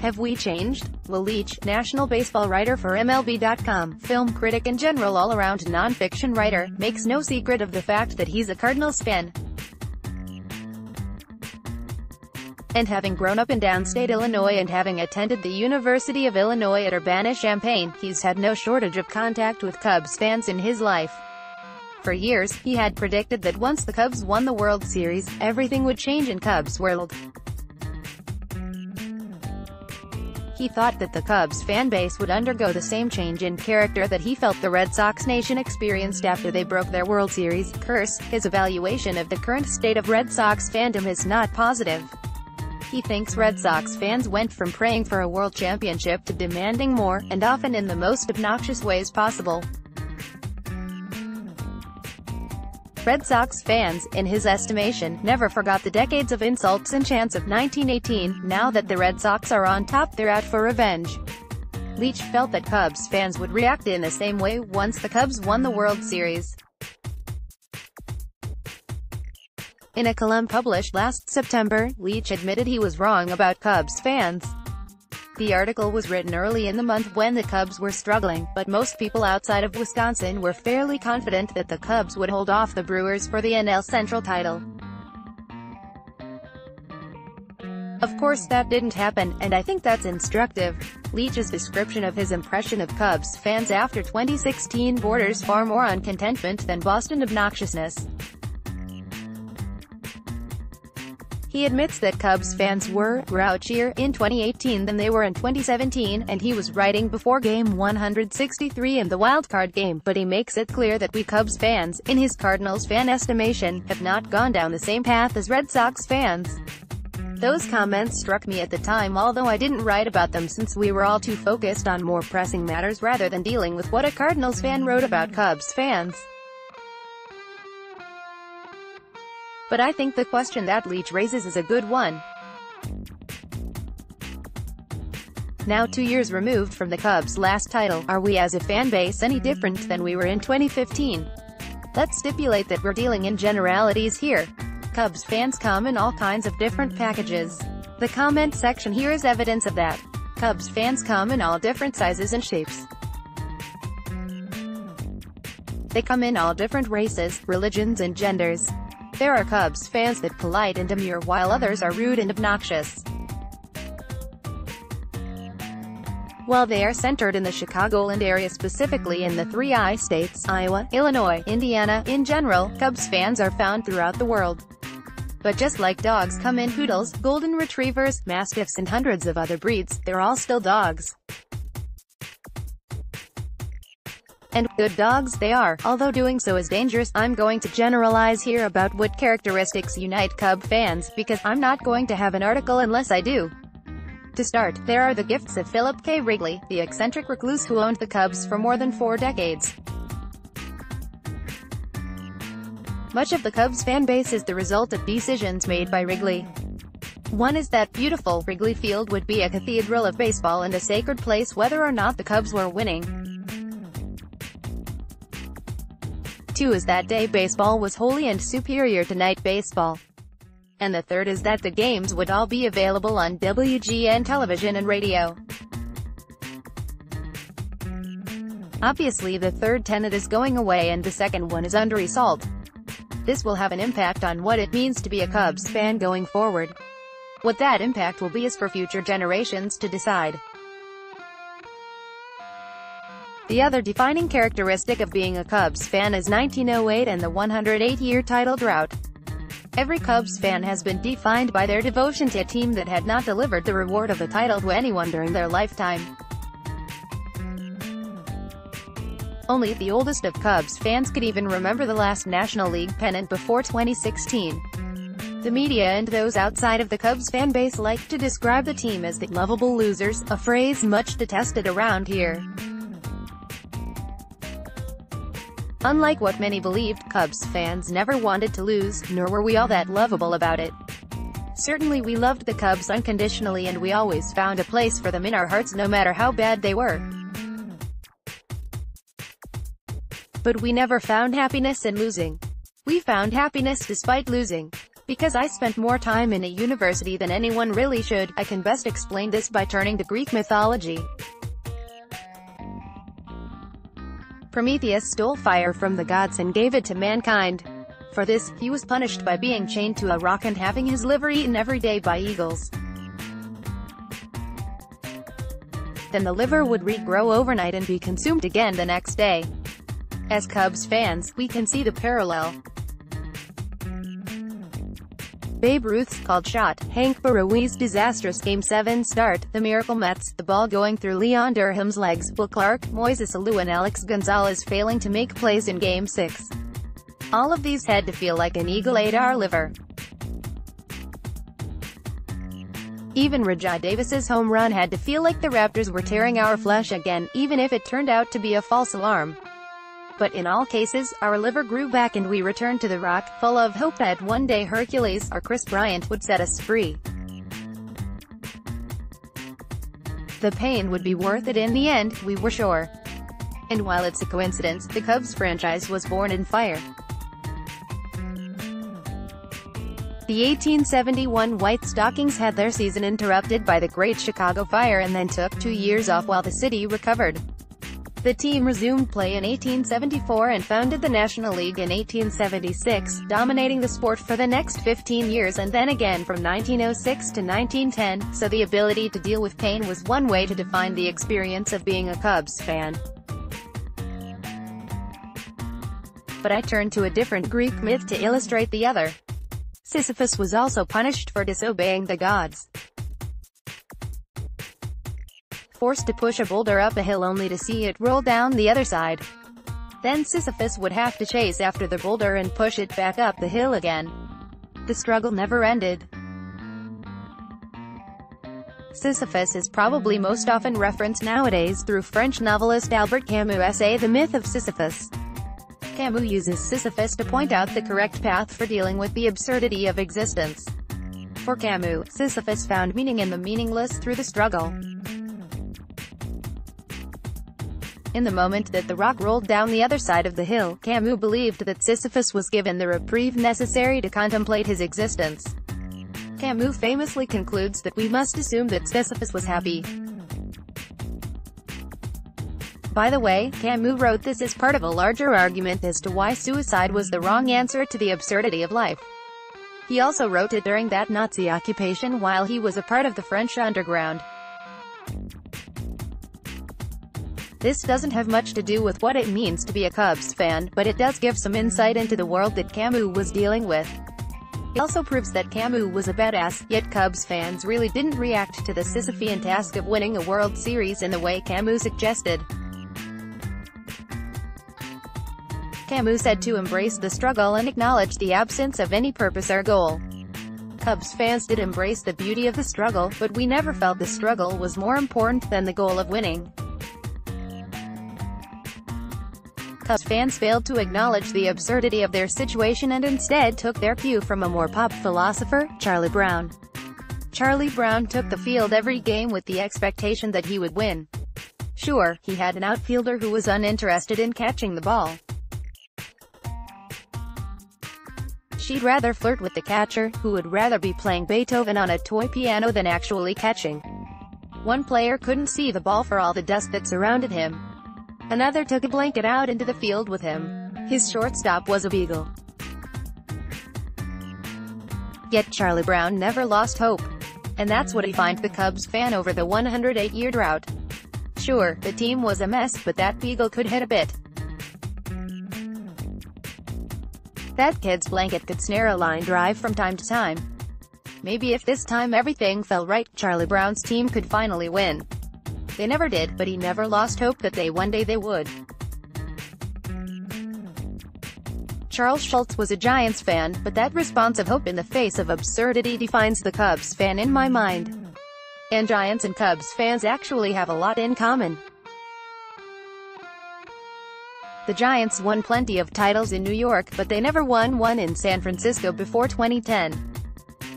Have we changed? Leitch, national baseball writer for MLB.com, film critic and general all-around non-fiction writer, makes no secret of the fact that he's a Cardinals fan. And having grown up in downstate Illinois and having attended the University of Illinois at Urbana-Champaign, he's had no shortage of contact with Cubs fans in his life. For years, he had predicted that once the Cubs won the World Series, everything would change in Cubsworld. He thought that the Cubs fanbase would undergo the same change in character that he felt the Red Sox nation experienced after they broke their World Series curse. His evaluation of the current state of Red Sox fandom is not positive. He thinks Red Sox fans went from praying for a world championship to demanding more, and often in the most obnoxious ways possible. Red Sox fans, in his estimation, never forgot the decades of insults and chants of 1918. Now that the Red Sox are on top, they're out for revenge. Leitch felt that Cubs fans would react in the same way once the Cubs won the World Series. In a column published last September, Leitch admitted he was wrong about Cubs fans. The article was written early in the month when the Cubs were struggling, but most people outside of Wisconsin were fairly confident that the Cubs would hold off the Brewers for the NL Central title. Of course that didn't happen, and I think that's instructive. Leitch's description of his impression of Cubs fans after 2016 borders far more on contentment than Boston obnoxiousness. He admits that Cubs fans were grouchier in 2018 than they were in 2017, and he was writing before Game 163 in the wildcard game, but he makes it clear that we Cubs fans, in his Cardinals fan estimation, have not gone down the same path as Red Sox fans. Those comments struck me at the time, although I didn't write about them since we were all too focused on more pressing matters rather than dealing with what a Cardinals fan wrote about Cubs fans. But I think the question that Leitch raises is a good one. Now 2 years removed from the Cubs' last title, are we as a fan base any different than we were in 2015? Let's stipulate that we're dealing in generalities here. Cubs fans come in all kinds of different packages. The comment section here is evidence of that. Cubs fans come in all different sizes and shapes. They come in all different races, religions and genders. There are Cubs fans that polite and demure while others are rude and obnoxious. While they are centered in the Chicagoland area, specifically in the 3 I states, Iowa, Illinois, Indiana, in general, Cubs fans are found throughout the world. But just like dogs come in poodles, golden retrievers, mastiffs and hundreds of other breeds, they're all still dogs. And good dogs they are, although doing so is dangerous. I'm going to generalize here about what characteristics unite Cub fans, because I'm not going to have an article unless I do. To start, there are the gifts of Philip K. Wrigley, the eccentric recluse who owned the Cubs for more than 4 decades. Much of the Cubs fan base is the result of decisions made by Wrigley. One is that beautiful Wrigley Field would be a cathedral of baseball and a sacred place whether or not the Cubs were winning. 2 is that day baseball was holy and superior to night baseball. And the third is that the games would all be available on WGN television and radio. Obviously the third tenet is going away and the second one is under assault. This will have an impact on what it means to be a Cubs fan going forward. What that impact will be is for future generations to decide. The other defining characteristic of being a Cubs fan is 1908 and the 108-year title drought. Every Cubs fan has been defined by their devotion to a team that had not delivered the reward of a title to anyone during their lifetime. Only the oldest of Cubs fans could even remember the last National League pennant before 2016. The media and those outside of the Cubs fan base like to describe the team as the lovable losers, a phrase much detested around here. Unlike what many believed, Cubs fans never wanted to lose, nor were we all that lovable about it. Certainly we loved the Cubs unconditionally and we always found a place for them in our hearts no matter how bad they were. But we never found happiness in losing. We found happiness despite losing. Because I spent more time in a university than anyone really should, I can best explain this by turning to Greek mythology. Prometheus stole fire from the gods and gave it to mankind. For this, he was punished by being chained to a rock and having his liver eaten every day by eagles. Then the liver would regrow overnight and be consumed again the next day. As Cubs fans, we can see the parallel. Babe Ruth's called shot, Hank Borowi's disastrous Game 7 start, the miracle Mets, the ball going through Leon Durham's legs, Will Clark, Moises Alou and Alex Gonzalez failing to make plays in Game 6. All of these had to feel like an eagle ate our liver. Even Rajai Davis's home run had to feel like the Raptors were tearing our flesh again, even if it turned out to be a false alarm. But in all cases, our liver grew back and we returned to the rock, full of hope that one day Hercules, or Chris Bryant, would set us free. The pain would be worth it in the end, we were sure. And while it's a coincidence, the Cubs franchise was born in fire. The 1871 White Stockings had their season interrupted by the Great Chicago Fire and then took 2 years off while the city recovered. The team resumed play in 1874 and founded the National League in 1876, dominating the sport for the next 15 years and then again from 1906 to 1910, so the ability to deal with pain was one way to define the experience of being a Cubs fan. But I turned to a different Greek myth to illustrate the other. Sisyphus was also punished for disobeying the gods. Forced to push a boulder up a hill only to see it roll down the other side. Then Sisyphus would have to chase after the boulder and push it back up the hill again. The struggle never ended. Sisyphus is probably most often referenced nowadays through French novelist Albert Camus' essay The Myth of Sisyphus. Camus uses Sisyphus to point out the correct path for dealing with the absurdity of existence. For Camus, Sisyphus found meaning in the meaningless through the struggle. In the moment that the rock rolled down the other side of the hill, Camus believed that Sisyphus was given the reprieve necessary to contemplate his existence. Camus famously concludes that we must assume that Sisyphus was happy. By the way, Camus wrote this as part of a larger argument as to why suicide was the wrong answer to the absurdity of life. He also wrote it during that Nazi occupation while he was a part of the French underground. This doesn't have much to do with what it means to be a Cubs fan, but it does give some insight into the world that Camus was dealing with. It also proves that Camus was a badass, yet Cubs fans really didn't react to the Sisyphean task of winning a World Series in the way Camus suggested. Camus said to embrace the struggle and acknowledge the absence of any purpose or goal. Cubs fans did embrace the beauty of the struggle, but we never felt the struggle was more important than the goal of winning. Cubs fans failed to acknowledge the absurdity of their situation and instead took their cue from a more pop philosopher, Charlie Brown. Charlie Brown took the field every game with the expectation that he would win. Sure, he had an outfielder who was uninterested in catching the ball. She'd rather flirt with the catcher, who would rather be playing Beethoven on a toy piano than actually catching. One player couldn't see the ball for all the dust that surrounded him. Another took a blanket out into the field with him. His shortstop was a beagle. Yet Charlie Brown never lost hope. And that's what defined the Cubs fan over the 108-year drought. Sure, the team was a mess, but that beagle could hit a bit. That kid's blanket could snare a line drive from time to time. Maybe if this time everything fell right, Charlie Brown's team could finally win. They never did, but he never lost hope that one day they would. Charles Schultz was a Giants fan, but that response of hope in the face of absurdity defines the Cubs fan in my mind. And Giants and Cubs fans actually have a lot in common. The Giants won plenty of titles in New York, but they never won one in San Francisco before 2010.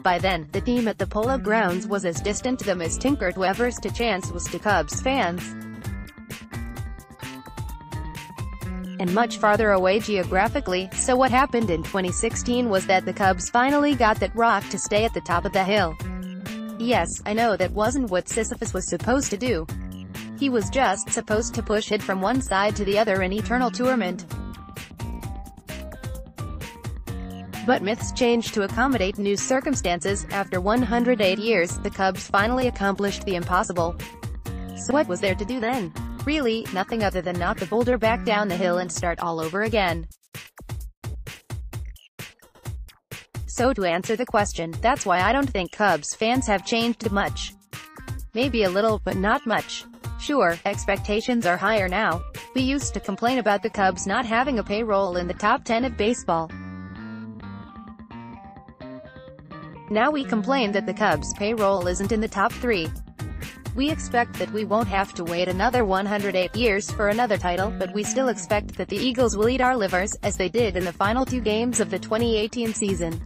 By then, the team at the Polo Grounds was as distant to them as Tinker Weber's to Chance was to Cubs fans. and much farther away geographically, so what happened in 2016 was that the Cubs finally got that rock to stay at the top of the hill. Yes, I know that wasn't what Sisyphus was supposed to do. He was just supposed to push it from one side to the other in eternal torment. But myths change to accommodate new circumstances. After 108 years, the Cubs finally accomplished the impossible. So what was there to do then? Really, nothing other than knock the boulder back down the hill and start all over again. So to answer the question, that's why I don't think Cubs fans have changed much. Maybe a little, but not much. Sure, expectations are higher now. We used to complain about the Cubs not having a payroll in the top 10 of baseball. Now we complain that the Cubs' payroll isn't in the top 3. We expect that we won't have to wait another 108 years for another title, but we still expect that the Eagles will eat our livers, as they did in the final 2 games of the 2018 season.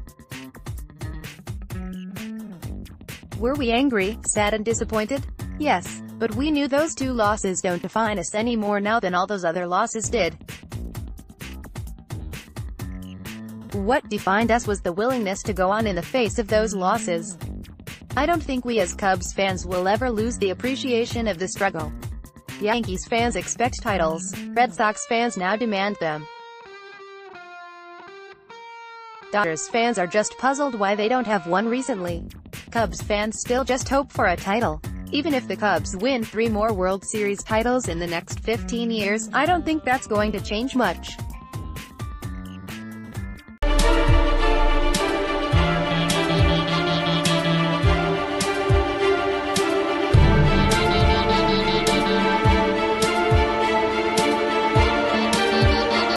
Were we angry, sad and disappointed? Yes, but we knew those 2 losses don't define us any more now than all those other losses did. What defined us was the willingness to go on in the face of those losses. I don't think we as Cubs fans will ever lose the appreciation of the struggle. Yankees fans expect titles. Red Sox fans now demand them. Dodgers fans are just puzzled why they don't have one recently. Cubs fans still just hope for a title. Even if the Cubs win 3 more World Series titles in the next 15 years, I don't think that's going to change much.